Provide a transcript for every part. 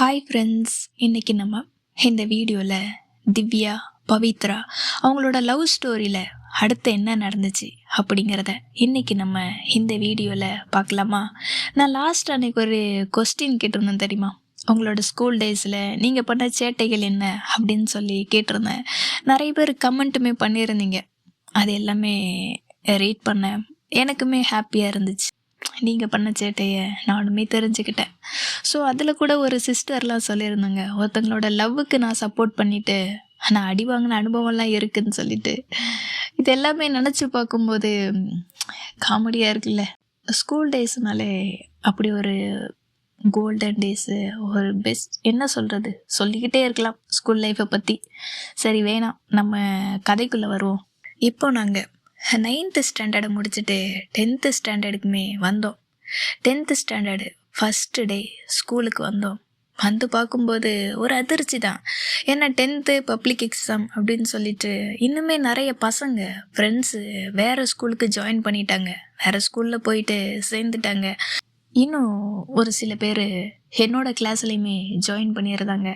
Hi friends, இன்றைக்கி நம்ம இந்த வீடியோவில் திவ்யா, பவித்ரா அவங்களோட லவ் ஸ்டோரியில் அடுத்து என்ன நடந்துச்சு அப்படிங்கிறத இன்றைக்கி நம்ம இந்த வீடியோவில் பார்க்கலாமா? நான் லாஸ்ட் அன்றைக்கி ஒரு கொஸ்டின் கேட்டிருந்தேன் தெரியுமா? உங்களோட ஸ்கூல் டேஸில் நீங்கள் பண்ண சேட்டைகள் என்ன அப்படின்னு சொல்லி கேட்டிருந்தேன். நிறைய பேர் கமெண்ட்டுமே பண்ணியிருந்தீங்க. அது எல்லாமே ரீட் பண்ணேன். எனக்குமே ஹாப்பியாக இருந்துச்சு. நீங்கள் பண்ண சேட்டையை நானுமே தெரிஞ்சுக்கிட்டேன். ஸோ அதில் கூட ஒரு சிஸ்டர்லாம் சொல்லியிருந்தாங்க, ஒருத்தங்களோட லவ்வுக்கு நான் சப்போர்ட் பண்ணிவிட்டு நான் அடி வாங்கின அனுபவம்லாம் இருக்குதுன்னு சொல்லிட்டு. இது எல்லாமே நினச்சி பார்க்கும்போது காமெடியாக இருக்குல்ல. ஸ்கூல் டேஸ்னாலே அப்படி ஒரு கோல்டன் டேஸு, ஒரு பெஸ்ட் என்ன சொல்கிறது, சொல்லிக்கிட்டே இருக்கலாம் ஸ்கூல் லைஃப்பை பற்றி. சரி வேணாம், நம்ம கதைக்குள்ளே வருவோம். இப்போ நாங்கள் 9th ஸ்டாண்டர்டை முடிச்சுட்டு 10th ஸ்டாண்டர்டுக்குமே வந்தோம். 10th ஸ்டாண்டர்டு ஃபஸ்ட்டு டே ஸ்கூலுக்கு வந்தோம். வந்து பார்க்கும்போது ஒரு அதிர்ச்சி தான். ஏன்னா 10th பப்ளிக் எக்ஸாம் அப்படின்னு சொல்லிட்டு இன்னுமே நிறைய பசங்க ஃப்ரெண்ட்ஸு வேறு ஸ்கூலுக்கு ஜாயின் பண்ணிட்டாங்க, வேறு ஸ்கூலில் போயிட்டு சேர்ந்துட்டாங்க. இன்னும் ஒரு சில பேர் என்னோடய கிளாஸ்லேயுமே ஜாயின் பண்ணிடுறாங்க.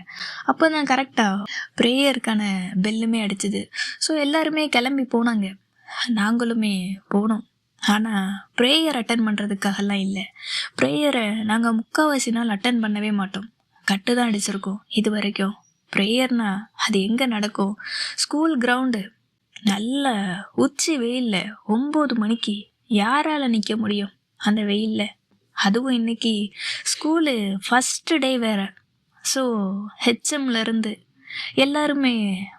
அப்போ தான் கரெக்டாக ப்ரேயருக்கான பெல்லுமே அடிச்சுது. ஸோ எல்லாருமே கிளம்பி போனாங்க, நாங்களுமே போனோம். ஆனால் ப்ரேயர் அட்டன் பண்ணுறதுக்காகலாம் இல்லை. ப்ரேயரை நாங்கள் முக்கால்வாசி நாள் அட்டன் பண்ணவே மாட்டோம். கட்டு தான் அடிச்சிருக்கோம் இது வரைக்கும். ப்ரேயர்னா அது எங்கே நடக்கும்? ஸ்கூல் கிரவுண்டு, நல்ல உச்சி வெயிலில் 9 மணிக்கு யாரால் நிற்க முடியும் அந்த வெயிலில்? அதுவும் இன்றைக்கி ஸ்கூலு ஃபஸ்ட்டு டே வேறு. ஸோ ஹெச்எம்லேருந்து எல்லாருமே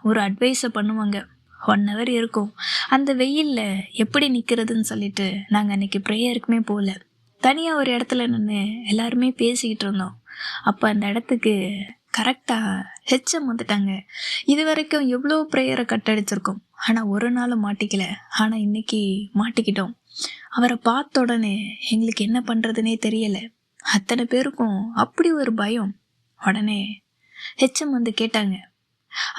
ஒரு அட்வைஸை பண்ணுவாங்க. 1 hour இருக்கும். அந்த வெயிலில் எப்படி நிற்கிறதுன்னு சொல்லிட்டு நாங்கள் அன்றைக்கி ப்ரேயருக்குமே போகல. தனியாக ஒரு இடத்துல நின்று எல்லாருமே பேசிக்கிட்டு இருந்தோம். அப்போ அந்த இடத்துக்கு கரெக்டாக ஹெச்எம் வந்துட்டாங்க. இது வரைக்கும் எவ்வளோ ப்ரேயரை கட்டடிச்சிருக்கோம், ஆனால் ஒரு நாள் மாட்டிக்கல. ஆனால் இன்றைக்கி மாட்டிக்கிட்டோம். அவரை பார்த்த உடனே எங்களுக்கு என்ன பண்ணுறதுனே தெரியலை. அத்தனை பேருக்கும் அப்படி ஒரு பயம். உடனே ஹெச்எம் வந்து கேட்டாங்க,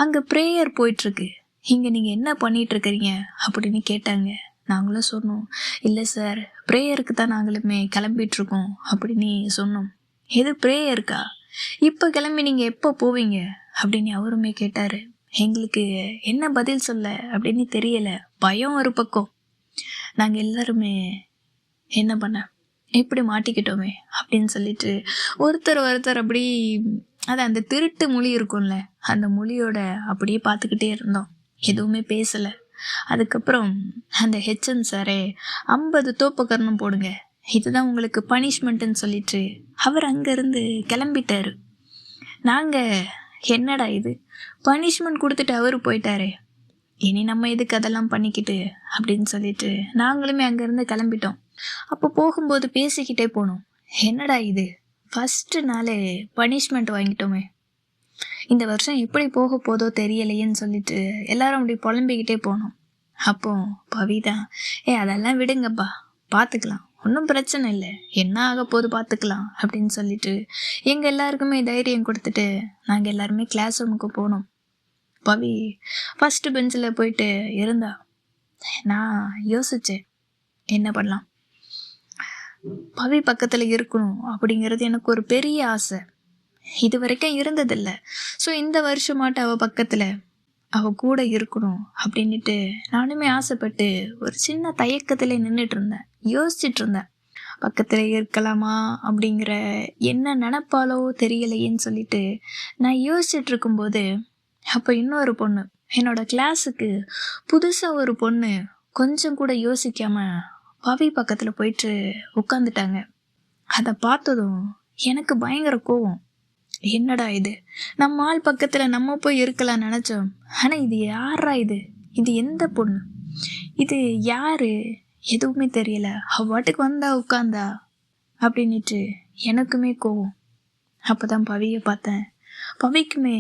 அங்கே ப்ரேயர் போயிட்டுருக்கு, இங்கே நீங்கள் என்ன பண்ணிகிட்ருக்கிறீங்க அப்படின்னு கேட்டாங்க. நாங்களும் சொன்னோம், இல்லை சார் ப்ரேயருக்கு தான் நாங்களுமே கிளம்பிகிட்ருக்கோம் அப்படின்னு சொன்னோம். எது ப்ரேயருக்கா? இப்போ கிளம்பி நீங்கள் எப்போ போவீங்க அப்படின்னு அவருமே கேட்டார். எங்களுக்கு என்ன பதில் சொல்ல அப்படின்னு தெரியலை. பயம் ஒரு பக்கம். நாங்கள் எல்லாருமே என்ன பண்ண, இப்படி மாட்டிக்கிட்டோமே அப்படின்னு சொல்லிட்டு ஒருத்தர் அப்படி அது அந்த திருட்டு மொழி இருக்கும்ல, அந்த மொழியோட அப்படியே பார்த்துக்கிட்டே இருந்தோம். எதுவுமே பேசலை. அதுக்கப்புறம் அந்த ஹெச்எம் சாரே 50 தோப்புக்கரணம் போடுங்க, இதுதான் உங்களுக்கு பனிஷ்மெண்ட்டுன்னு சொல்லிட்டு அவர் அங்கேருந்து கிளம்பிட்டார். நாங்கள் என்னடா இது, பனிஷ்மெண்ட் கொடுத்துட்டு அவர் போயிட்டாரே, இனி நம்ம எதுக்கு அதெல்லாம் பண்ணிக்கிட்டு அப்படின்னு சொல்லிட்டு நாங்களுமே அங்கேருந்து கிளம்பிட்டோம். அப்போ போகும்போது பேசிக்கிட்டே போனோம், என்னடா இது ஃபஸ்ட்டு நாளே பனிஷ்மெண்ட் வாங்கிட்டோமே, இந்த வருஷம் எப்படி போக போதோ தெரியலையேன்னு சொல்லிட்டு எல்லாரும் அப்படி புலம்பிக்கிட்டே போனோம். அப்போ பவிதான், அதெல்லாம் விடுங்கப்பா, பார்த்துக்கலாம், ஒன்றும் பிரச்சனை இல்லை, என்ன ஆக போது பார்த்துக்கலாம் அப்படின்னு சொல்லிட்டு எங்கள் எல்லாருக்குமே தைரியம் கொடுத்துட்டு நாங்கள் எல்லாருமே கிளாஸ் ரூமுக்கு போனோம். பவி ஃபஸ்ட்டு பெஞ்சில் போயிட்டு இருந்தா. நான் யோசித்தேன் என்ன பண்ணலாம், பவி பக்கத்தில் இருக்கணும் அப்படிங்கிறது எனக்கு ஒரு பெரிய ஆசை. இது வரைக்கும் இருந்ததில்லை. ஸோ இந்த வருஷமாட்டு அவள் பக்கத்தில், அவள் கூட இருக்கணும் அப்படின்ட்டு நானுமே ஆசைப்பட்டு ஒரு சின்ன தயக்கத்தில் நின்றுட்டு இருந்தேன், யோசிச்சுட்டு இருந்தேன். பக்கத்தில் இருக்கலாமா அப்படிங்கிற என்ன நினப்பாலோ தெரியலையேன்னு சொல்லிட்டு நான் யோசிச்சுட்டு இருக்கும்போது, அப்போ இன்னொரு பொண்ணு, என்னோடய கிளாஸுக்கு புதுசாக ஒரு பொண்ணு கொஞ்சம் கூட யோசிக்காமல் பவி பக்கத்தில் போயிட்டு உட்காந்துட்டாங்க. அதை பார்த்ததும் எனக்கு பயங்கர கோவம். என்னடா இது, நம்ம ஆள் பக்கத்தில் நம்ம போய் இருக்கலாம் நினச்சோம், ஆனால் இது யாரா, இது எந்த பொண்ணு, இது யார், எதுவுமே தெரியல, அவ்வாட்டுக்கு வந்தா உட்காந்தா அப்படின்ட்டு எனக்குமே கோவம். அப்போ தான் பவியை பார்த்தேன். பவிக்குமே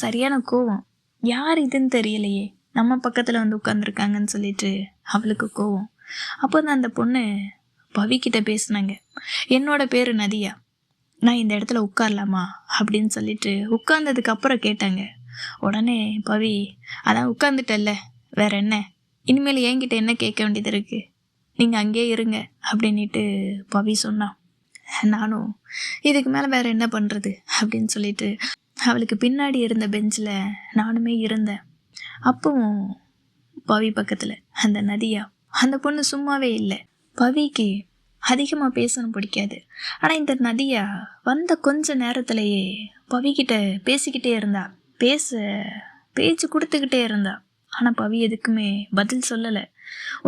சரியான கோவம், யார் இதுன்னு தெரியலையே, நம்ம பக்கத்தில் வந்து உட்காந்துருக்காங்கன்னு சொல்லிட்டு அவளுக்கு கோவம். அப்போ தான் அந்த பொண்ணு பவிக்கிட்ட பேசுனாங்க, என்னோட பேர் நதியா, நான் இந்த இடத்துல உட்காரலாமா அப்படின்னு சொல்லிட்டு உட்கார்ந்ததுக்கு அப்புறம் கேட்டாங்க. உடனே பவி, அதான் உட்காந்துட்டல்ல, வேற என்ன, இனிமேல் என்கிட்ட என்ன கேட்க வேண்டியது இருக்குது, நீங்கள் அங்கேயே இருங்க அப்படின்ட்டு பவி சொன்னான். நானும் இதுக்கு மேலே வேறு என்ன பண்ணுறது அப்படின்னு சொல்லிட்டு அவளுக்கு பின்னாடி இருந்த பெஞ்சில் நானுமே இருந்தேன். அப்பவும் பவி பக்கத்தில் அந்த நதியா, அந்த பொண்ணு சும்மாவே இல்லை. பவிக்கு அதிகமாக பேசணும் பிடிக்காது. ஆனால் இந்த நதியா வந்த கொஞ்ச நேரத்திலேயே பவிக்கிட்ட பேசிக்கிட்டே இருந்தா, பேச்சு கொடுத்துக்கிட்டே இருந்தா. ஆனால் பவி எதுக்குமே பதில் சொல்லலை,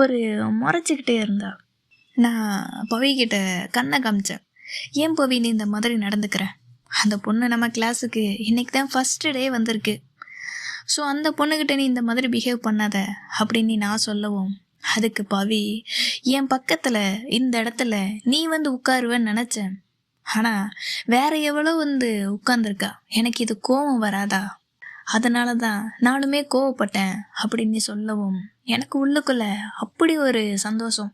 ஒரு முறைச்சிக்கிட்டே இருந்தா. நான் பவிக்கிட்ட கண்ணை காமிச்சேன். ஏன் பவி நீ இந்த மாதிரி நடந்துக்கிற? அந்த பொண்ணு நம்ம கிளாஸுக்கு இன்றைக்கி தான் ஃபஸ்ட்டு டே வந்திருக்கு. ஸோ அந்த பொண்ணுக்கிட்ட நீ இந்த மாதிரி பிஹேவ் பண்ணாத அப்படின்னு நான் சொல்லவும், அதுக்கு பவி, என் பக்கத்தில் இந்த இடத்துல நீ வந்து உட்காருவேன்னு நினச்சேன், ஆனால் வேற எவ்வளோ வந்து உட்காந்துருக்கா, எனக்கு இது கோபம் வராதா, அதனால தான் நானுமே கோவப்பட்டேன் அப்படின்னு சொல்லவும், எனக்கு உள்ளுக்குள்ள அப்படி ஒரு சந்தோஷம்.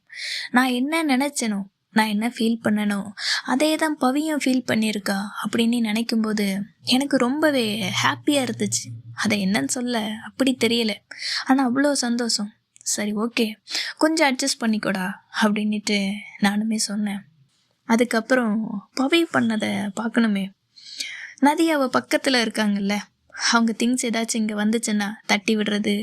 நான் என்ன நினச்சேனோ, நான் என்ன ஃபீல் பண்ணனோ அதே தான் பவியும் ஃபீல் பண்ணியிருக்கா அப்படின்னு நினைக்கும்போது எனக்கு ரொம்பவே ஹாப்பியாக இருந்துச்சு. அதை என்னன்னு சொல்ல அப்படி தெரியல, ஆனால் அவ்வளோ சந்தோஷம். சரி ஓகே, கொஞ்சம் அட்ஜஸ்ட் பண்ணிக்கோடா அப்படின்ட்டு நானுமே சொன்னேன். அதுக்கப்புறம் பவி பண்ணதை பார்க்கணுமே. நதி அவள் பக்கத்தில் இருக்காங்கல்ல, அவங்க திங்ஸ் ஏதாச்சும் இங்கே வந்துச்சுன்னா தட்டி விடுறது,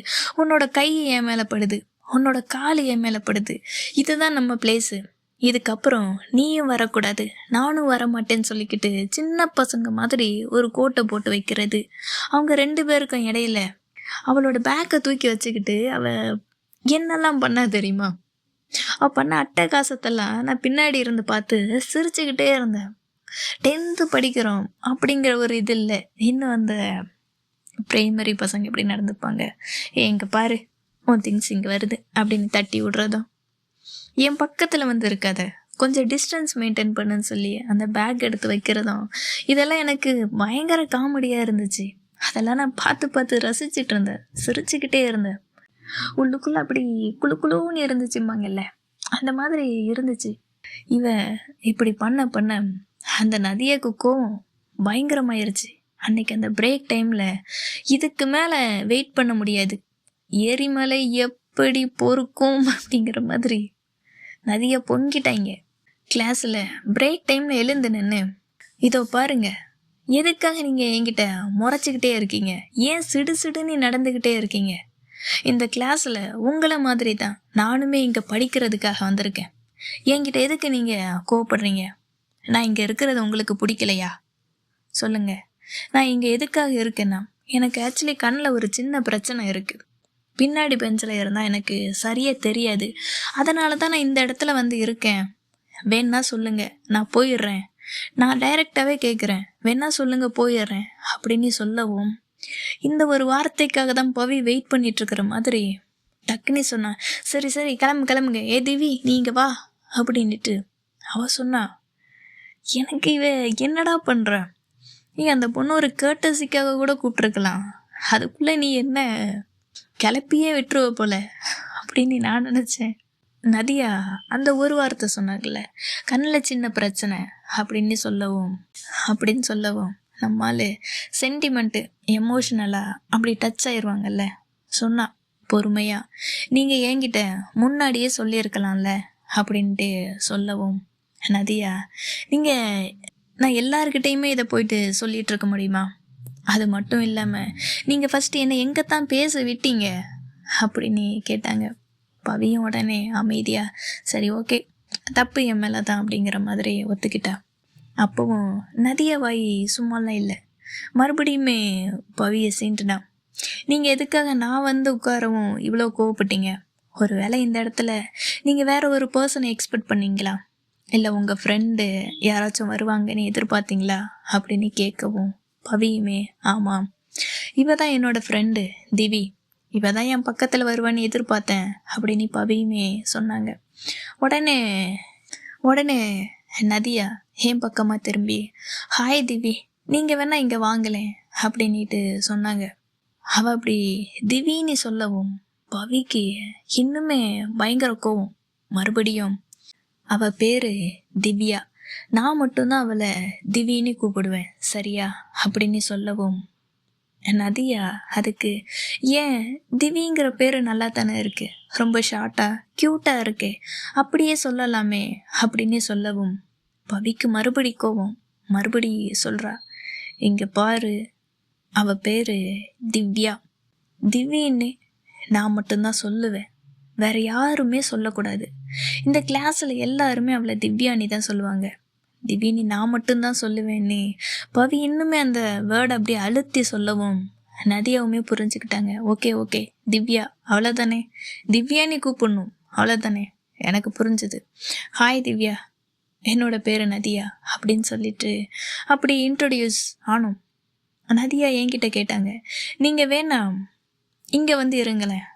உன்னோட கை என் மேலே படுது, உன்னோட கால் என் மேலே படுது, இதுதான் நம்ம பிளேஸு, இதுக்கப்புறம் நீயும் வரக்கூடாது நானும் வரமாட்டேன்னு சொல்லிக்கிட்டு சின்ன பசங்க மாதிரி ஒரு கோட்டை போட்டு வைக்கிறது. அவங்க 2 பேருக்கும் இடையில அவளோட பேக்கை தூக்கி வச்சுக்கிட்டு அவள் என்னெல்லாம் பண்ணா தெரியுமா? அவள் பண்ண அட்டகாசத்தெல்லாம் நான் பின்னாடி இருந்து பார்த்து சிரிச்சுக்கிட்டே இருந்தேன். 10th படிக்கிறோம் அப்படிங்கிற ஒரு இது இல்லை. இன்னும் அந்த பிரைமரி பசங்க எப்படி நடந்துப்பாங்க, எங்கே பாரு உன் திங்ஸ் இங்கே வருது அப்படின்னு தட்டி விடுறதும், என் பக்கத்தில் வந்து இருக்காத கொஞ்சம் டிஸ்டன்ஸ் மெயின்டைன் பண்ணுன்னு சொல்லி அந்த பேக் எடுத்து வைக்கிறதும், இதெல்லாம் எனக்கு பயங்கர காமெடியாக இருந்துச்சு. அதெல்லாம் நான் பார்த்து ரசிச்சுட்டு இருந்தேன், சிரிச்சுக்கிட்டே இருந்தேன். உள்ளுக்குள்ளே அப்படி குழுன்னு இருந்துச்சும்பாங்கல்ல, அந்த மாதிரி இருந்துச்சு. இவ இப்படி பண்ண அந்த நதியாக்கு கோவம் பயங்கரமாயிருச்சு. அன்னைக்கு அந்த பிரேக் டைமில் இதுக்கு மேலே வெயிட் பண்ண முடியாது, எரிமலை எப்படி பொறுக்கும் அப்படிங்கிற மாதிரி நதியை பொங்கிட்டாங்க. கிளாஸில் பிரேக் டைமில் எழுந்து நின்று, இதோ பாருங்க, எதுக்காக நீங்கள் என்கிட்ட முறைச்சிக்கிட்டே இருக்கீங்க, ஏன் சிடுன்னு நடந்துக்கிட்டே இருக்கீங்க, இந்த கிளாஸில் உங்களை மாதிரி தான் நானுமே இங்கே படிக்கிறதுக்காக வந்திருக்கேன், என்கிட்ட எதுக்கு நீங்கள் கோவப்படுறீங்க, நான் இங்கே இருக்கிறது உங்களுக்கு பிடிக்கலையா சொல்லுங்கள், நான் இங்கே எதுக்காக இருக்கேன்னா எனக்கு ஆக்சுவலி கண்ணில் ஒரு சின்ன பிரச்சனை இருக்குது, பின்னாடி பெஞ்சில் இருந்தால் எனக்கு சரியாக தெரியாது, அதனால தான் நான் இந்த இடத்துல வந்து இருக்கேன், வேணா சொல்லுங்கள் நான் போயிடுறேன், நான் டைரெக்டாகவே கேட்குறேன், வேணா சொல்லுங்கள் போயிடுறேன் அப்படின்னு சொல்லவும், இந்த ஒரு வார்த்தைக்காக தான் பவி வெயிட் பண்ணிகிட்ருக்கிற மாதிரி டக்குன்னு சொன்னான். சரி கிளம்புங்க, ஏ திவி நீ இங்கே வா அப்படின்ட்டு அவள் சொன்னா. எனக்கு என்னடா பண்ணுற, நீ அந்த பொண்ணு ஒரு கேர்டசிக்காக கூட கூப்பிட்ருக்கலாம், அதுக்குள்ளே நீ என்ன கிளப்பியே விட்டுருவ போல அப்படின்னு நான் நினச்சேன். நதியா அந்த ஒரு வார்த்தை சொன்னாங்கல்ல, கண்ணில் சின்ன பிரச்சனை அப்படின்னு சொல்லவும் நம்மால் சென்டிமெண்ட்டு எமோஷ்னலாக அப்படி டச் ஆயிடுவாங்கல்ல. சொன்னா பொறுமையாக, நீங்கள் என்கிட்ட முன்னாடியே சொல்லியிருக்கலாம்ல அப்படின்ட்டு சொல்லவும், நதியா நீங்கள் நான் எல்லார்கிட்டையுமே இதை போயிட்டு சொல்லிகிட்டு இருக்க முடியுமா, அது மட்டும் இல்லாமல் நீங்கள் ஃபஸ்ட்டு என்னை எங்கே தான் பேச விட்டீங்க அப்படின்னு கேட்டாங்க. பவியும் உடனே அமைதியாக சரி ஓகே தப்பு என் மேலே தான் அப்படிங்கிற மாதிரி ஒத்துக்கிட்டா. அப்போவும் நதிய வாய் சும்மாலாம் இல்லை, மறுபடியுமே பவியை சீண்டுனா. நீங்கள் எதுக்காக நான் வந்து உட்காரவும் இவ்வளோ கோவப்பட்டீங்க, ஒரு வேளை இந்த இடத்துல நீங்கள் வேற ஒரு பர்சனை எக்ஸ்பெக்ட் பண்ணீங்களா, இல்லை உங்கள் ஃப்ரெண்டு யாராச்சும் வருவாங்கன்னு எதிர்பார்த்தீங்களா அப்படின்னு கேட்கவும், பவியுமே ஆமாம் இவ தான் என்னோடய ஃப்ரெண்டு திவி, இவ தான் என் பக்கத்தில் வருவான்னு எதிர்பார்த்தேன் அப்படின்னு பவியுமே சொன்னாங்க. உடனே நதியா என் பக்கமாக திரும்பி, ஹாய் திவி நீங்கள் வேணா இங்கே வாங்கலேன் அப்படின்ட்டு சொன்னாங்க. அவள் அப்படி திவின்னு சொல்லவும் பவிக்கு இன்னுமே பயங்கர கோவம். மறுபடியும் அவள் பேர் திவ்யா, நான் மட்டும்தான் அவளை திவின்னு கூப்பிடுவேன் சரியா அப்படின்னு சொல்லவும், நதியா அதுக்கு ஏன் திவிங்கிற பேர் நல்லா தானே இருக்குது, ரொம்ப ஷார்ட்டாக க்யூட்டாக இருக்கே, அப்படியே சொல்லலாமே அப்படின்னு சொல்லவும், பவிக்கு மறுபடி கோவம். மறுபடி சொல்கிறா, இங்கே பாரு, அவள் பேர் திவ்யா. திவ்யின்னு நான் மட்டும்தான் சொல்லுவேன், வேற யாருமே சொல்லக்கூடாது. இந்த கிளாஸில் எல்லாருமே அவளை திவ்யானி தான் சொல்லுவாங்க. திவ்யினி நான் மட்டும்தான் சொல்லுவேன்னு பவி இன்னுமே அந்த வேர்டை அப்படியே அழுத்தி சொல்லவும் நதியாவுமே புரிஞ்சுக்கிட்டாங்க. ஓகே ஓகே திவ்யா அவ்வளோதானே, திவ்யானி கூப்பிடணும் அவ்வளோதானே, எனக்கு புரிஞ்சுது. ஹாய் திவ்யா, என்னோட பேர் நதியா அப்படின்னு சொல்லிட்டு அப்படி இன்ட்ரொடியூஸ் ஆனோம். நதியா என்கிட்ட கேட்டாங்க, நீங்கள் வேணாம் இங்கே வந்து இருங்களேன்,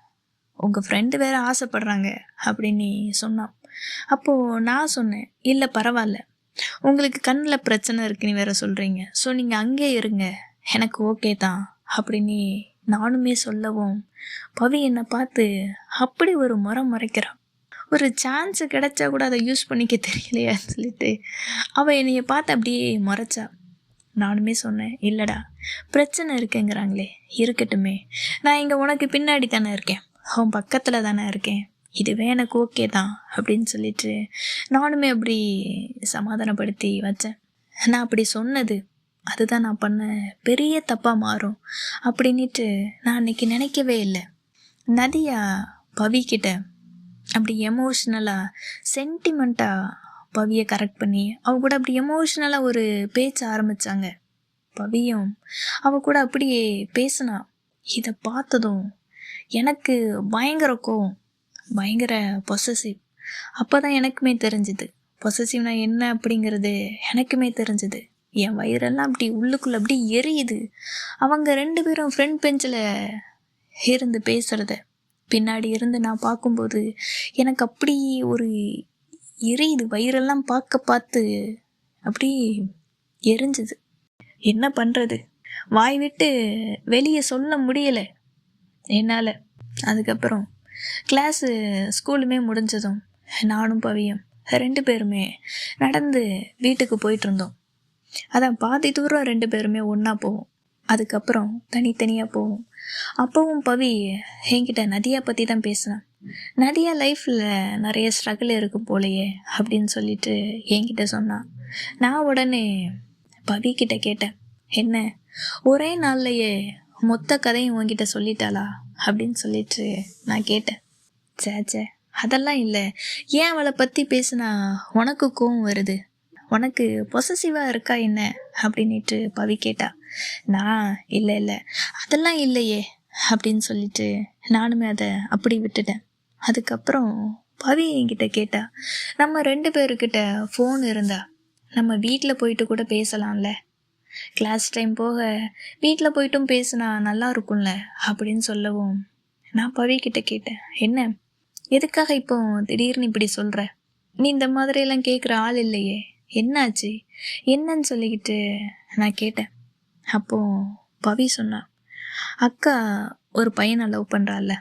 உங்கள் ஃப்ரெண்டு வேறு ஆசைப்படுறாங்க அப்படின்னு சொன்னான். அப்போது நான் சொன்னேன், இல்லை பரவாயில்ல, உங்களுக்கு கண்ணில் பிரச்சனை இருக்குன்னு வேற சொல்கிறீங்க, ஸோ நீங்கள் அங்கே இருங்க, எனக்கு ஓகே தான் அப்படின்னு நானுமே சொல்லவும் பவி என்னை பார்த்து அப்படி ஒரு முறைக்கிறான். ஒரு சான்ஸு கிடைச்சா கூட அதை யூஸ் பண்ணிக்க தெரியலையான்னு சொல்லிட்டு அவள் என்னைய பார்த்து அப்படியே முறைச்சா. நானுமே சொன்னேன், இல்லைடா பிரச்சனை இருக்குங்கிறாங்களே, இருக்கட்டுமே, நான் இங்கே உனக்கு பின்னாடி தானே இருக்கேன், அவன் பக்கத்தில் தானே இருக்கேன், இதுவே எனக்கு ஓகே தான் அப்படின்னு சொல்லிட்டு நானுமே அப்படி சமாதானப்படுத்தி வச்சேன். நான் அப்படி சொன்னது அதுதான் நான் பண்ண பெரிய தப்பாக மாறும் அப்படின்ட்டு நான் அன்னைக்கு நினைக்கவே இல்லை. நதியா பவிக்கிட்ட அப்படி எமோஷ்னலாக சென்டிமெண்ட்டாக பவியை கரெக்ட் பண்ணி அவ கூட அப்படி எமோஷ்னலாக ஒரு பேச்ச ஆரம்பித்தாங்க. பவியும் அவ கூட அப்படியே பேசினா. இதை பார்த்ததும் எனக்கு பயங்கர கோவம், பயங்கர பொசசிவ். அப்போ தான் எனக்குமே தெரிஞ்சுது பொசசிவ்னா என்ன அப்படிங்கிறது. எனக்குமே தெரிஞ்சுது. என் வயிறெல்லாம் அப்படி உள்ளுக்குள்ளே அப்படி எரியுது. அவங்க 2 பேரும் ஃப்ரண்ட் பெஞ்சில் இருந்து பேசுகிறத பின்னாடி இருந்து நான் பார்க்கும்போது எனக்கு அப்படி ஒரு எரியுது. வயிறெல்லாம் பார்த்து அப்படி எரிஞ்சுது. என்ன பண்ணுறது, வாய் விட்டு வெளியே சொல்ல முடியலை என்னால். அதுக்கப்புறம் ஸ்கூலுமே முடிஞ்சதும் நானும் பவியும் 2 பேருமே நடந்து வீட்டுக்கு போயிட்டு இருந்தோம். அதான் பாதி தூரம் 2 பேருமே ஒன்றா போவோம், அதுக்கப்புறம் தனித்தனியாக போவோம். அப்போவும் பவி என்கிட்ட நதியா பற்றி தான் பேசினேன். நதியா லைஃப்பில் நிறைய ஸ்ட்ரகிள் இருக்கும் போலையே அப்படின்னு சொல்லிட்டு என்கிட்ட சொன்னான். நான் உடனே பவிக்கிட்ட கேட்டேன், என்ன ஒரே நாள்லையே மொத்த கதையும் உங்ககிட்ட சொல்லிட்டாளா அப்படின்னு சொல்லிட்டு நான் கேட்டேன். சேச்சே அதெல்லாம் இல்லை, ஏன் அவளை பற்றி பேசினா உனக்கு கோவம் வருது, உனக்கு பொசசிவாக இருக்கா என்ன அப்படின்ட்டு பவி கேட்டா. நான் இல்லை அதெல்லாம் இல்லையே அப்படின்னு சொல்லிட்டு நானுமே அதை அப்படி விட்டுட்டேன். அதுக்கப்புறம் பவி என்கிட்ட கேட்டா, நம்ம 2 பேருக்கிட்ட ஃபோன் இருந்தா நம்ம வீட்டில் போயிட்டு கூட பேசலாம்ல, கிளாஸ் டைம் போக வீட்டில் போயிட்டும் பேசினா நல்லா இருக்கும்ல அப்படின்னு சொல்லவும் நான் பவிக்கிட்ட கேட்டேன், என்ன எதுக்காக இப்போ திடீர்னு இப்படி சொல்கிற, நீ இந்த மாதிரியெல்லாம் கேட்குற ஆள் இல்லையே, என்னாச்சு என்னன்னு சொல்லிக்கிட்டு நான் கேட்டேன். அப்போது பவி சொன்னா, அக்கா ஒரு பையனை லவ் பண்ணுறாள்ல,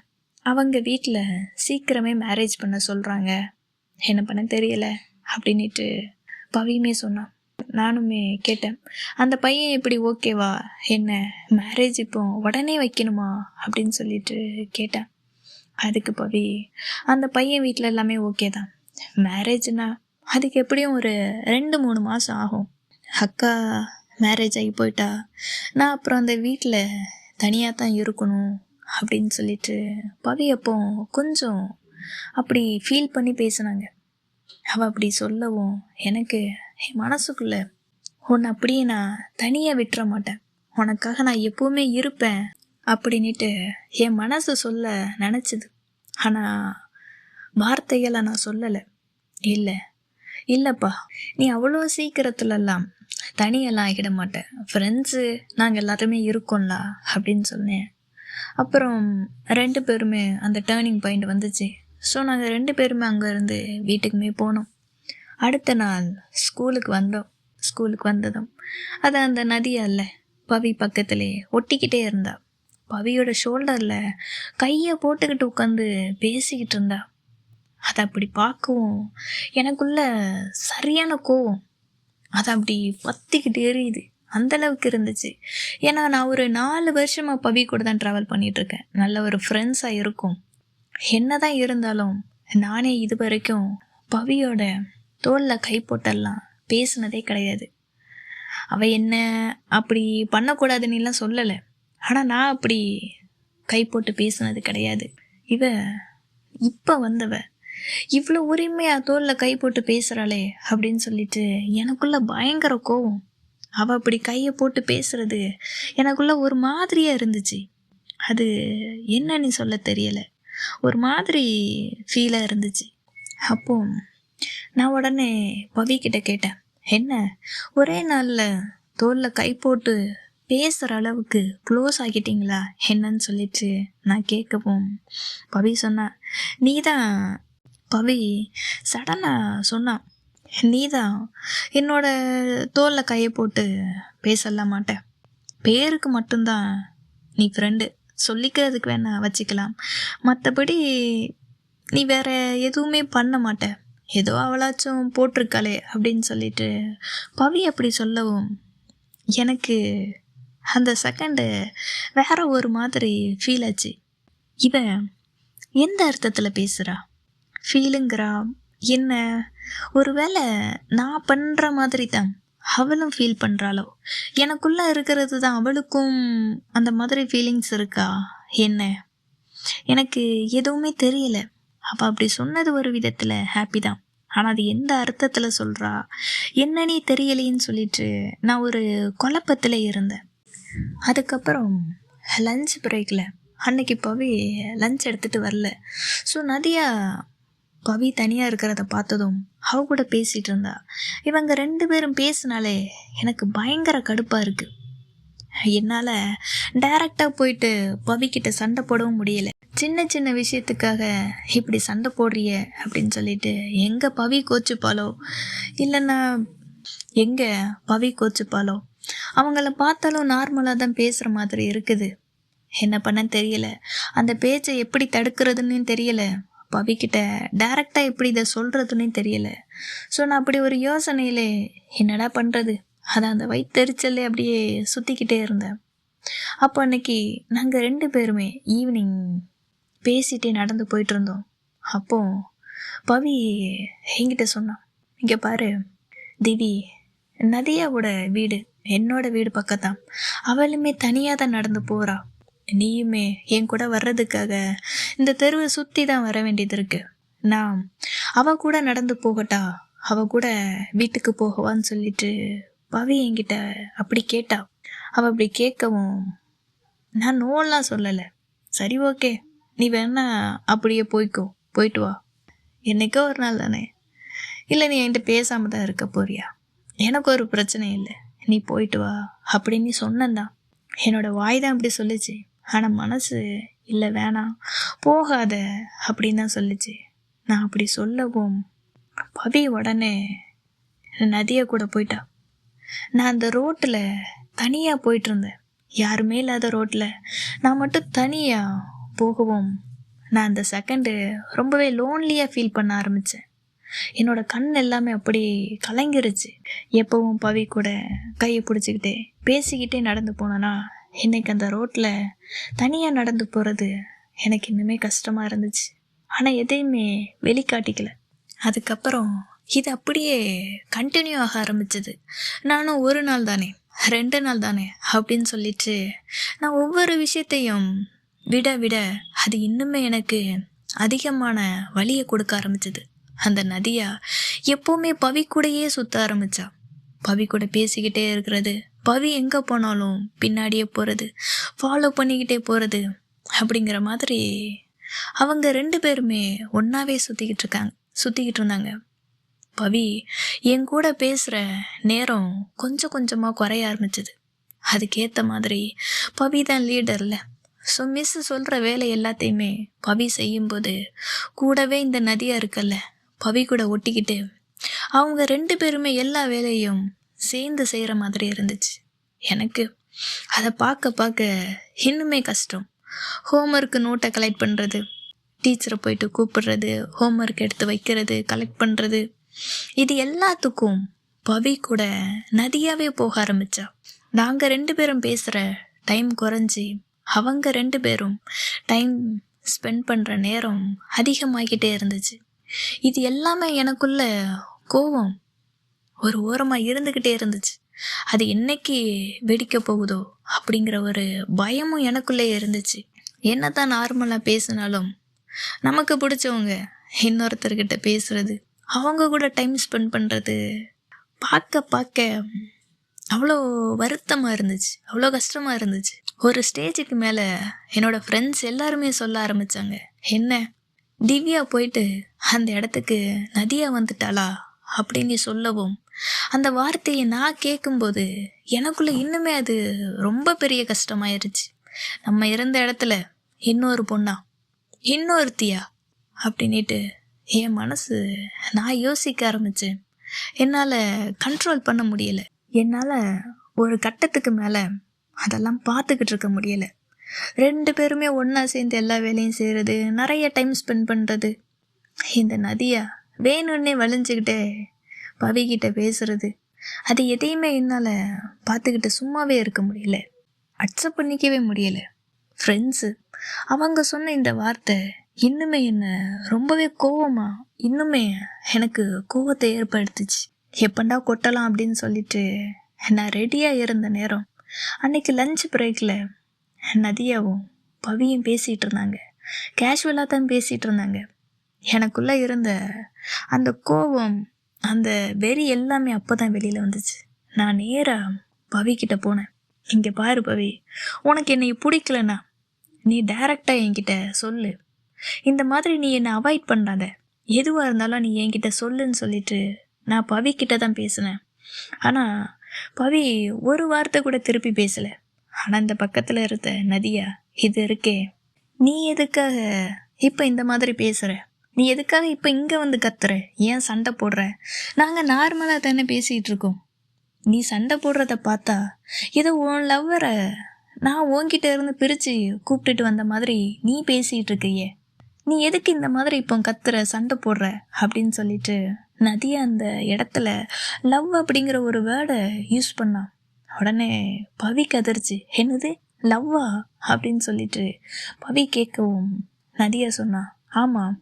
அவங்க வீட்டில் சீக்கிரமே மேரேஜ் பண்ண சொல்கிறாங்க, என்ன பண்ண தெரியலை அப்படின்ட்டு பவியுமே சொன்னான். நானுமே கேட்டேன், அந்த பையன் எப்படி ஓகேவா என்ன, மேரேஜ் இப்போ உடனே வைக்கணுமா அப்படின்னு சொல்லிட்டு கேட்டேன். அதுக்கு பவி, அந்த பையன் வீட்டில் எல்லாமே ஓகே தான், மேரேஜ்னா அதுக்கு எப்படியும் ஒரு 2-3 மாதம் ஆகும், அக்கா மேரேஜ் ஆகி போயிட்டா நான் அப்புறம் அந்த வீட்டில் தனியாக தான் இருக்கணும் அப்படின்னு சொல்லிட்டு பவி அப்போ கொஞ்சம் அப்படி ஃபீல் பண்ணி பேசினாங்க. அவள் அப்படி சொல்லவும் எனக்கு என் மனசுக்குள்ளே, உன்னை அப்படியே நான் தனியாக விட்டுற மாட்டேன், உனக்காக நான் எப்போவுமே இருப்பேன் அப்படின்ட்டு என் மனசு சொல்ல நினச்சிது. ஆனால் வார்த்தைகளை நான் சொல்லலை. இல்லைப்பா, நீ அவ்வளோ சீக்கிரத்துலலாம் தனியெல்லாம் ஆகிட மாட்டேன், ஃப்ரெண்ட்ஸு நாங்கள் எல்லாருமே இருக்கோம்ல அப்படின்னு சொன்னேன். அப்புறம் 2 பேருமே அந்த டேர்னிங் பாயிண்ட் வந்துச்சு. ஸோ நாங்கள் 2 பேருமே அங்கேருந்து வீட்டுக்குமே போனோம். அடுத்த நாள் ஸ்கூலுக்கு வந்ததும் அது அந்த நதியால் பவி பக்கத்துலேயே ஒட்டிக்கிட்டே இருந்தா. பவியோட ஷோல்டரில் கையை போட்டுக்கிட்டு உட்காந்து பேசிக்கிட்டு இருந்தா. அதை அப்படி பார்க்கவும் எனக்குள்ள சரியான கோவம், அதை அப்படி பற்றிக்கிட்டு எரியுது, அந்தளவுக்கு இருந்துச்சு. ஏன்னா நான் ஒரு 4 வருஷமாக பவி கூட தான் ட்ராவல் பண்ணிகிட்ருக்கேன், நல்ல ஒரு ஃப்ரெண்ட்ஸாக இருக்கும். என்ன தான் இருந்தாலும் நானே இது வரைக்கும் பவியோட தோளில் கை போட்டெல்லாம் பேசுனதே கிடையாது. அவள் என்ன அப்படி பண்ணக்கூடாதுன்னுலாம் சொல்லலை. ஆனால் நான் அப்படி கை போட்டு பேசுனது கிடையாது. இவ இப்போ வந்தவ இவ்வளோ உரிமையாக தோளில் கை போட்டு பேசுகிறாளே அப்படின்னு சொல்லிட்டு எனக்குள்ள பயங்கர கோவம். அவள் அப்படி கையை போட்டு பேசுறது எனக்குள்ள ஒரு மாதிரியாக இருந்துச்சு. அது என்னன்னு சொல்ல தெரியலை, ஒரு மாதிரி ஃபீலாக இருந்துச்சு. அப்போ நான் உடனே பவிக்கிட்ட கேட்டேன், என்ன ஒரே நாளில் தோளில் கை போட்டு பேசுகிற அளவுக்கு க்ளோஸ் ஆகிட்டீங்களா என்னன்னு சொல்லிட்டு நான் கேட்கவும் பவி சொன்னான், நீ தான் பவி சடனாக சொன்னான், நீ தான் என்னோட தோளில் கையை போட்டு பேசலாம் மாட்டேன், பேருக்கு மட்டும்தான் நீ ஃப்ரெண்டு, சொல்லிக்கிறதுக்கு வேணா வச்சுக்கலாம், மற்றபடி நீ வேற எதுவுமே பண்ண மாட்ட, ஏதோ அவளாச்சும் போட்டிருக்காளே அப்படின்னு சொல்லிட்டு பவி அப்படி சொல்லவும் எனக்கு அந்த செகண்டு வேற ஒரு மாதிரி ஃபீல் ஆச்சு. இவன் எந்த அர்த்தத்தில் பேசுகிறா, ஃபீலுங்கிறா என்ன, ஒருவேளை நான் பண்ணுற மாதிரி தான் அவளும் ஃபீல் பண்ணுறாளோ, எனக்குள்ளே இருக்கிறது தான் அவளுக்கும் அந்த மாதிரி ஃபீலிங்ஸ் இருக்கா என்ன, எனக்கு எதுவுமே தெரியல. அவள் அப்படி சொன்னது ஒரு விதத்தில் ஹாப்பி தான், ஆனால் அது எந்த அர்த்தத்தில் சொல்கிறா என்னன்னே தெரியலேன்னு சொல்லிட்டு நான் ஒரு குழப்பத்தில் இருந்தேன். அதுக்கப்புறம் லஞ்ச் பிரேக்கில் அன்னைக்கு பவி லஞ்ச் எடுத்துகிட்டு வரல. ஸோ நதியா பவி தனியாக இருக்கிறத பார்த்ததும் அவ கூட பேசிகிட்டு இருந்தா. இவங்க 2 பேரும் பேசினாலே எனக்கு பயங்கர கடுப்பாக இருக்குது. என்னால் டைரெக்டாக போயிட்டு பவிக்கிட்ட சண்டை போடவும் முடியலை. சின்ன சின்ன விஷயத்துக்காக இப்படி சண்டை போடுறிய அப்படின்னு சொல்லிட்டு எங்கே பவி கோச்சுப்பாலோ இல்லைன்னா எங்கே பவி கோச்சுப்பாலோ, அவங்கள பார்த்தாலும் நார்மலாக தான் பேசுகிற மாதிரி இருக்குது. என்ன பண்ண தெரியல, அந்த பேச்சை எப்படி தடுக்கிறதுன்னு தெரியல, பவிக்கிட்ட டைரெக்டாக எப்படி இதை சொல்கிறதுன்னு தெரியல. ஸோ நான் அப்படி ஒரு யோசனையிலே என்னடா பண்ணுறது, அதை அந்த வயிற்றெரிச்சல்லே அப்படியே சுற்றிக்கிட்டே இருந்தேன். அப்போ அன்னைக்கு நாங்கள் 2 பேருமே ஈவினிங் பேசிகிட்டே நடந்து போயிட்டு இருந்தோம். அப்போ பவி என்கிட்ட சொன்னான், இங்கே பாரு திவி, நதியாவோட வீடு என்னோட வீடு பக்கத்தான், அவளுமே தனியாக தான் நடந்து போகிறா, நீயுமே என் கூட வர்றதுக்காக இந்த தெருவை சுற்றி தான் வர வேண்டியது இருக்கு, நான் அவ கூட நடந்து போகட்டா, அவ கூட வீட்டுக்கு போகவான்னு சொல்லிட்டு பவி என்கிட்ட அப்படி கேட்டா. அவள் அப்படி கேட்கவும் நான் நோலாம் சொல்லலை, சரி ஓகே நீ வேணா அப்படியே போயிட்டு வா, என்னைக்கோ ஒரு நாள் தானே, இல்லை நீ என்கிட்ட பேசாமல் தான் இருக்க போறியா, எனக்கு ஒரு பிரச்சனையும் இல்லை, நீ போயிட்டு வா அப்படின்னு சொன்னந்தான். என்னோடய வாய் தான் அப்படி சொல்லிச்சு, ஆனால் மனசு இல்லை வேணாம் போகாத அப்படின்னு தான் சொல்லிச்சு. நான் அப்படி சொல்லவும் பவி உடனே நதியை கூட போயிட்டா. நான் அந்த ரோட்டில் தனியாக போயிட்டுருந்தேன், யாருமே இல்லாத ரோட்டில் நான் மட்டும் தனியாக போகவும் நான் அந்த செகண்டு ரொம்பவே லோன்லியாக ஃபீல் பண்ண ஆரம்பித்தேன். என்னோட கண் எல்லாமே அப்படி கலங்கிருச்சு. எப்பவும் பவி கூட கையை பிடிச்சிக்கிட்டே பேசிக்கிட்டே நடந்து போனேன்னா இன்னைக்கு அந்த ரோட்டில் தனியாக நடந்து போகிறது எனக்கு இன்னுமே கஷ்டமாக இருந்துச்சு. ஆனால் எதையுமே வெளிக்காட்டிக்கல. அதுக்கப்புறம் இது அப்படியே கண்டினியூ ஆக ஆரம்பிச்சது. நானும் 1 நாள் தானே 2 நாள் தானே அப்படின்னு சொல்லிட்டு நான் ஒவ்வொரு விஷயத்தையும் விட அது இன்னுமே எனக்கு அதிகமான வலியை கொடுக்க ஆரம்பிச்சது. அந்த நதியா எப்போவுமே பவி கூடையே சுற்ற ஆரம்பித்தா. பவி கூட பேசிக்கிட்டே இருக்கிறது, பவி எங்கே போனாலும் பின்னாடியே போகிறது, ஃபாலோ பண்ணிக்கிட்டே போகிறது அப்படிங்கிற மாதிரி அவங்க 2 பேருமே ஒன்றாவே சுற்றிக்கிட்டு இருந்தாங்க. பவி என் கூட பேசுகிற நேரம் கொஞ்சம் கொஞ்சமாக குறைய ஆரம்பிச்சிது. அதுக்கேற்ற மாதிரி பவி தான் லீடர்ல. ஸோ மிஸ் சொல்கிற வேலை எல்லாத்தையுமே பவி செய்யும்போது கூடவே இந்த நதியா இருக்கல்ல பவி கூட ஒட்டிக்கிட்டு அவங்க 2 பேருமே எல்லா வேலையும் சேர்ந்து செய்கிற மாதிரி இருந்துச்சு. எனக்கு அதை பார்க்க இன்னுமே கஷ்டம். ஹோம்ஒர்க்கு நோட்டை கலெக்ட் பண்ணுறது, டீச்சரை போயிட்டு கூப்பிடுறது, ஹோம்ஒர்க் எடுத்து வைக்கிறது, கலெக்ட் பண்ணுறது, இது எல்லாத்துக்கும் பவி கூட நதியாவே போக ஆரம்பித்தா. நாங்கள் 2 பேரும் பேசுகிற டைம் குறைஞ்சி அவங்க 2 பேரும் டைம் ஸ்பெண்ட் பண்ணுற நேரம் அதிகமாகிக்கிட்டே இருந்துச்சு. இது எல்லாமே எனக்குள்ள கோபம் ஒரு ஓரமாக இருந்துக்கிட்டே இருந்துச்சு. அது என்னைக்கு வெடிக்க போகுதோ அப்படிங்கிற ஒரு பயமும் எனக்குள்ளே இருந்துச்சு. என்னதான் நார்மலாக பேசினாலும் நமக்கு பிடிச்சவங்க இன்னொருத்தர்கிட்ட பேசுறது, அவங்க கூட டைம் ஸ்பெண்ட் பண்ணுறது பார்க்க பார்க்க அவ்வளோ வருத்தமாக இருந்துச்சு, அவ்வளோ கஷ்டமாக இருந்துச்சு. ஒரு ஸ்டேஜுக்கு மேலே என்னோடய ஃப்ரெண்ட்ஸ் எல்லாருமே சொல்ல ஆரம்பித்தாங்க, என்ன திவ்யா போயிட்டு அந்த இடத்துக்கு நதியா வந்துட்டாளா அப்படின்னு சொல்லவும், அந்த வார்த்தையை நான் கேட்கும்போது எனக்குள்ளே இன்னுமே அது ரொம்ப பெரிய கஷ்டமாயிருச்சு. நம்ம இருந்த இடத்துல இன்னொரு பொண்ணா, இன்னொருத்தியா அப்படின்ட்டு என் மனசு நான் யோசிக்க ஆரம்பித்தேன். என்னால் கண்ட்ரோல் பண்ண முடியலை. என்னால் ஒரு கட்டத்துக்கு மேலே அதெல்லாம் பார்த்துக்கிட்டு இருக்க முடியலை. 2 பேருமே ஒன்றா சேர்ந்து எல்லா வேலையும் செய்கிறது, நிறைய டைம் ஸ்பெண்ட் பண்ணுறது. இந்த நதியா வேணும்னே வலிஞ்சுக்கிட்டே பவிக்கிட்ட பேசுறது, அது எதையுமே என்னால் பார்த்துக்கிட்டு சும்மாவே இருக்க முடியல, அக்செப்ட் பண்ணிக்கவே முடியலை. ஃப்ரெண்ட்ஸு அவங்க சொன்ன இந்த வார்த்தை இன்னுமே என்னை ரொம்பவே இன்னுமே எனக்கு கோவத்தை ஏற்படுத்துச்சு. எப்பண்டா கொட்டலாம் அப்படின்னு சொல்லிட்டு நான் ரெடியாக இருந்த நேரம், அன்னைக்கு லஞ்ச் பிரேக்கில் நதியாவும் பவியும் பேசிகிட்டு இருந்தாங்க. கேஷுவலாக தான் பேசிகிட்டு இருந்தாங்க. எனக்குள்ளே இருந்த அந்த கோபம், அந்த வெறி எல்லாமே அப்போ தான் வெளியில் வந்துச்சு. நான் நேராக பவிக்கிட்ட போனேன். இங்கே பாரு பவி, உனக்கு என்னை பிடிக்கலண்ணா நீ டைரெக்டாக என்கிட்ட சொல்லு. இந்த மாதிரி நீ என்னை அவாய்ட் பண்ணாத, எதுவாக இருந்தாலும் நீ என்கிட்ட சொல்லுன்னு சொல்லிட்டு நான் பவிக்கிட்ட தான் பேசினேன். ஆனால் பவி ஒரு வார்த்தை கூட திருப்பி பேசலை. ஆனால் இந்த பக்கத்தில் இருந்த நதியா, இது இருக்கே, நீ எதுக்காக இப்போ இந்த மாதிரி பேசுகிற, நீ எதுக்காக இப்போ இங்கே வந்து கத்துற, ஏன் சண்டை போடுற, நாங்கள் நார்மலாக தானே பேசிகிட்டு இருக்கோம். நீ சண்டை போடுறத பார்த்தா ஏதோ உன் லவ்வரை நான் உன்கிட்ட இருந்து பிரித்து கூப்பிட்டுட்டு வந்த மாதிரி நீ பேசிகிட்டு இருக்கையே, நீ எதுக்கு இந்த மாதிரி இப்போ கத்துற, சண்டை போடுற அப்படின்னு சொல்லிட்டு நதியா அந்த இடத்துல லவ் அப்படிங்கிற ஒரு வேர்டை யூஸ் பண்ணான். உடனே பவி கதறிச்சு, என்னது லவ்வா அப்படின்னு சொல்லிட்டு பவி கேட்கவும் நதியா சொன்னா, ஆமாம்,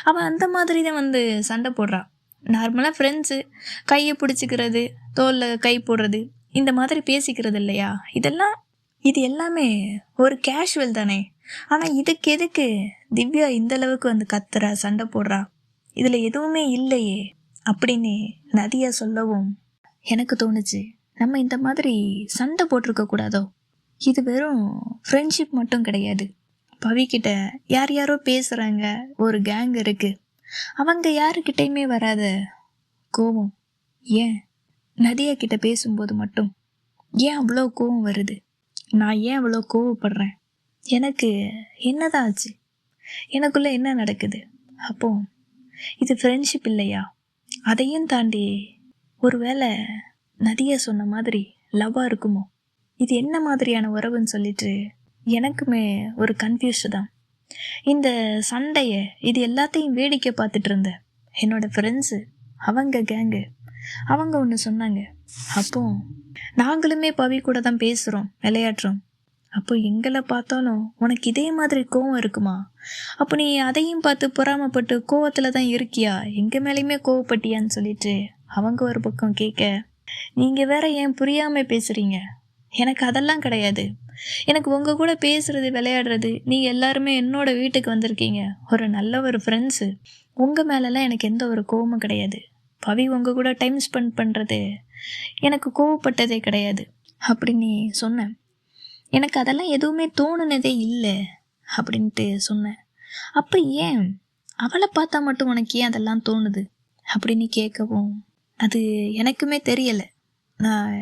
அவன் அந்த மாதிரி தான் வந்து சண்டை போடுறான். நார்மலாக ஃப்ரெண்ட்ஸு கையை பிடிச்சிக்கிறது, தோலில் கை போடுறது, இந்த மாதிரி பேசிக்கிறது இல்லையா, இது எல்லாமே ஒரு கேஷுவல் தானே. ஆனால் இதுக்கு எதுக்கு திவ்யா இந்த அளவுக்கு வந்து கத்துறா, சண்டை போடுறா, இதில் எதுவுமே இல்லையே அப்படின்னு நதியா சொல்லவும் எனக்கு தோணுச்சு, நம்ம இந்த மாதிரி சண்டை போட்டிருக்க கூடாதோ. இது வெறும் ஃப்ரெண்ட்ஷிப் மட்டும் கிடையாது. பவிக்கிட்ட யார் யாரோ பேசுகிறாங்க, ஒரு கேங் இருக்குது, அவங்க யாருக்கிட்டையுமே வராத கோவம் ஏன் நதியா கிட்ட பேசும்போது மட்டும் ஏன் அவ்வளோ கோவம் வருது, நான் ஏன் அவ்வளோ கோவப்படுறேன், எனக்கு என்னதான் ஆச்சு, எனக்குள்ளே என்ன நடக்குது, அப்போ இது ஃப்ரெண்ட்ஷிப் இல்லையா, அதையும் தாண்டி ஒருவேளை நதியா சொன்ன மாதிரி லவ்வாக இருக்குமோ, இது என்ன மாதிரியான உறவுன்னு சொல்லிட்டு எனக்குமே ஒரு கன்ஃபியூஸ் தான். இந்த சண்டையை இது எல்லாத்தையும் வேடிக்கை பார்த்துட்டு இருந்தேன் என்னோடய ஃப்ரெண்ட்ஸு, அவங்க கேங்கு, அவங்க ஒன்று சொன்னாங்க, அப்போ நாங்களுமே பவி கூட தான் பேசுகிறோம், விளையாடுறோம், அப்போ எங்களை பார்த்தாலும் உனக்கு இதே மாதிரி கோவம் இருக்குமா, அப்போ நீ அதையும் பார்த்து பொறாமப்பட்டு கோவத்தில் தான் இருக்கியா, எங்கள் மேலேயுமே கோவப்பட்டியான்னு சொல்லிட்டு அவங்க ஒரு பக்கம் கேட்க, நீங்கள் வேற ஏன் புரியாமல் பேசுகிறீங்க, எனக்கு அதெல்லாம் கிடையாது, எனக்கு உங்கள் கூட பேசுகிறது விளையாடுறது, நீங்கள் எல்லாருமே என்னோட வீட்டுக்கு வந்திருக்கீங்க, ஒரு நல்ல ஒரு ஃப்ரெண்ட்ஸு, உங்கள் மேலெல்லாம் எனக்கு எந்த ஒரு கோவமும் கிடையாது, பவி உங்கள் கூட டைம் ஸ்பெண்ட் பண்ணுறது எனக்கு கோவப்பட்டதே கிடையாது அப்படின்னு சொன்னேன். எனக்கு அதெல்லாம் எதுவுமே தோணுனதே இல்லை அப்படின்ட்டு சொன்னேன். அப்போ ஏன் அவளை பார்த்தா மட்டும் உனக்கு ஏன் அதெல்லாம் தோணுது அப்படின்னு கேட்கவும், அது எனக்குமே தெரியலை, நான்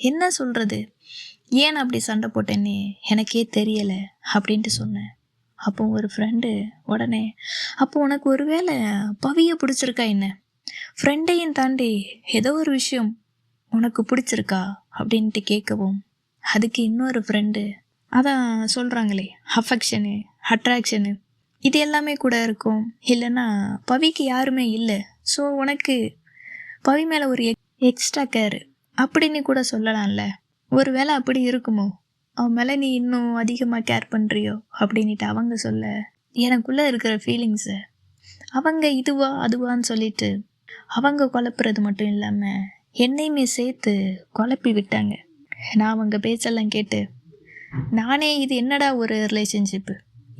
என்ன சொல்கிறது, ஏன் அப்படி சண்டை போட்டேன்னு எனக்கே தெரியலை அப்படின்ட்டு சொன்னேன். அப்போ ஒரு ஃப்ரெண்டு உடனே, அப்போ உனக்கு ஒரு வேளை பவியை பிடிச்சிருக்கா என்ன, ஃப்ரெண்டையும் தாண்டி ஏதோ ஒரு விஷயம் உனக்கு பிடிச்சிருக்கா அப்படின்ட்டு கேட்கவும், அதுக்கு இன்னொரு ஃப்ரெண்டு, அதான் சொல்கிறாங்களே அஃபெக்ஷனு, அட்ராக்ஷனு, இது எல்லாமே கூட இருக்கும், இல்லைன்னா பவிக்கு யாருமே இல்லை, ஸோ உனக்கு பவி மேலே ஒரு எக்ஸ்ட்ரா கேரு அப்படின்னு கூட சொல்லலாம்ல, ஒரு வேளை அப்படி இருக்குமோ, அவன் மேலே நீ இன்னும் அதிகமாக கேர் பண்ணுறியோ அப்படின்ட்டு அவங்க சொல்ல, எனக்குள்ளே இருக்கிற ஃபீலிங்ஸை அவங்க இதுவா அதுவான்னு சொல்லிட்டு அவங்க குழப்புறது மட்டும் இல்லாமல் என்னையுமே சேர்த்து குழப்பி விட்டாங்க. நான் அவங்க பேச்செல்லாம் கேட்டு நானே இது என்னடா ஒரு ரிலேஷன்ஷிப்பு,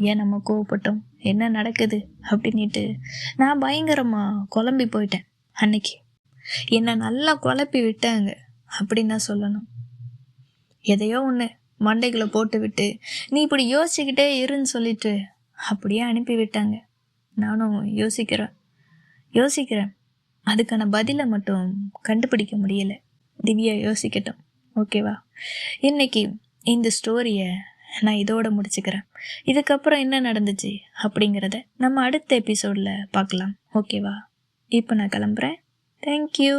ஏன் நம்ம கோவப்பட்டோம், என்ன நடக்குது அப்படின்ட்டு நான் பயங்கரமாக குழம்பி போயிட்டேன். அன்னைக்கு என்னை நல்லா குழப்பி விட்டாங்க அப்படின்னு தான் சொல்லணும். எதையோ ஒன்று மண்டைக்குள்ளே போட்டு விட்டு நீ இப்படி யோசிச்சுக்கிட்டே இருன்னு சொல்லிட்டு அப்படியே அனுப்பி விட்டாங்க. நானும் யோசிக்கிறேன் அதுக்கான பதிலை மட்டும் கண்டுபிடிக்க முடியலை. திவ்யா யோசிக்கட்டும், ஓகேவா? இன்னைக்கு இந்த ஸ்டோரியை நான் இதோட முடிச்சுக்கிறேன். இதுக்கப்புறம் என்ன நடந்துச்சு அப்படிங்கிறத நம்ம அடுத்த எபிசோடில் பார்க்கலாம், ஓகேவா? இப்போ நான் கிளம்புறேன். தேங்க்யூ.